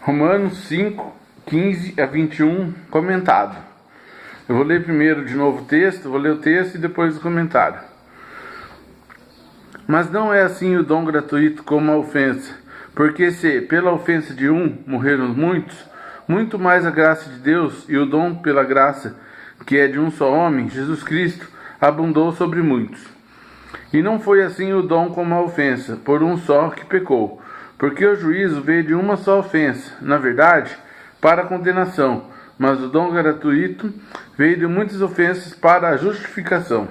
Romanos 5, 15 a 21, comentado. Eu vou ler primeiro de novo o texto, vou ler o texto e depois o comentário. Mas não é assim o dom gratuito como a ofensa, porque se pela ofensa de um morreram muitos, muito mais a graça de Deus e o dom pela graça, que é de um só homem, Jesus Cristo, abundou sobre muitos. E não foi assim o dom como a ofensa, por um só que pecou. Porque o juízo veio de uma só ofensa, na verdade, para a condenação, mas o dom gratuito veio de muitas ofensas para a justificação.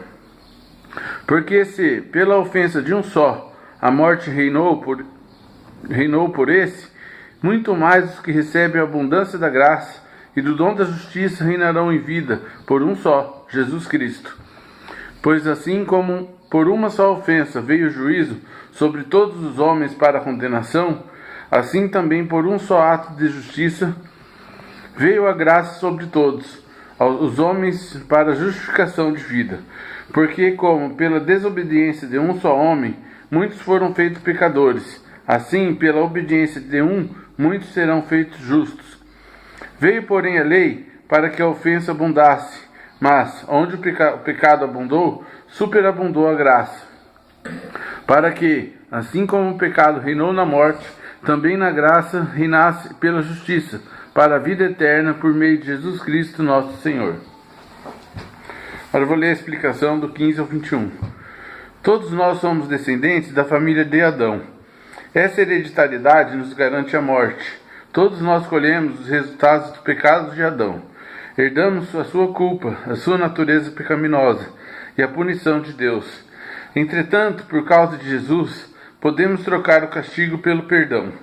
Porque se, pela ofensa de um só, a morte reinou por esse, muito mais os que recebem a abundância da graça e do dom da justiça reinarão em vida por um só, Jesus Cristo. Pois assim como por uma só ofensa veio o juízo sobre todos os homens para a condenação, assim também por um só ato de justiça veio a graça sobre todos, os homens para a justificação de vida. Porque como pela desobediência de um só homem, muitos foram feitos pecadores, assim pela obediência de um, muitos serão feitos justos. Veio, porém, a lei para que a ofensa abundasse, mas onde o pecado abundou, superabundou a graça. Para que, assim como o pecado reinou na morte, também na graça reinasse pela justiça, para a vida eterna, por meio de Jesus Cristo nosso Senhor. Agora eu vou ler a explicação do 15 ao 21. Todos nós somos descendentes da família de Adão. Essa hereditariedade nos garante a morte. Todos nós colhemos os resultados do pecado de Adão. Herdamos a sua culpa, a sua natureza pecaminosa e a punição de Deus. Entretanto, por causa de Jesus, podemos trocar o castigo pelo perdão.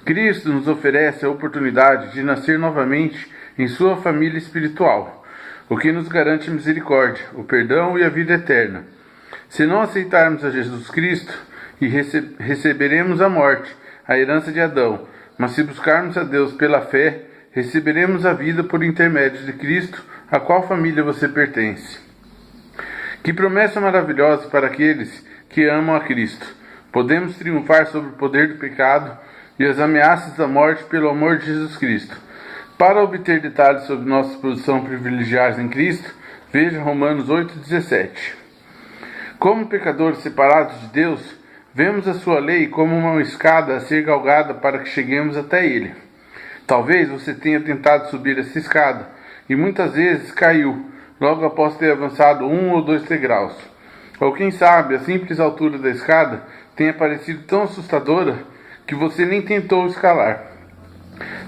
Cristo nos oferece a oportunidade de nascer novamente em sua família espiritual, o que nos garante misericórdia, o perdão e a vida eterna. Se não aceitarmos a Jesus Cristo, receberemos a morte, a herança de Adão, mas se buscarmos a Deus pela fé, receberemos a vida por intermédio de Cristo, a qual família você pertence. Que promessa maravilhosa para aqueles que amam a Cristo. Podemos triunfar sobre o poder do pecado e as ameaças da morte pelo amor de Jesus Cristo. Para obter detalhes sobre nossa posição privilegiada em Cristo, veja Romanos 8,17. Como pecadores separados de Deus, vemos a sua lei como uma escada a ser galgada para que cheguemos até Ele. Talvez você tenha tentado subir essa escada e muitas vezes caiu, logo após ter avançado 1 ou 2 degraus. Ou quem sabe, a simples altura da escada tenha parecido tão assustadora que você nem tentou escalar.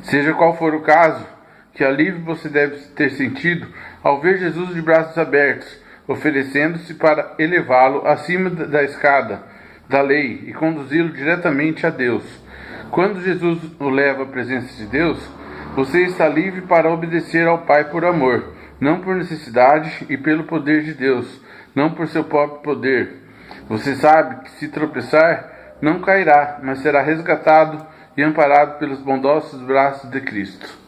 Seja qual for o caso, que alívio você deve ter sentido ao ver Jesus de braços abertos, oferecendo-se para elevá-lo acima da escada da lei e conduzi-lo diretamente a Deus. Quando Jesus o leva à presença de Deus, você está livre para obedecer ao Pai por amor, não por necessidade e pelo poder de Deus, não por seu próprio poder. Você sabe que se tropeçar, não cairá, mas será resgatado e amparado pelos bondosos braços de Cristo.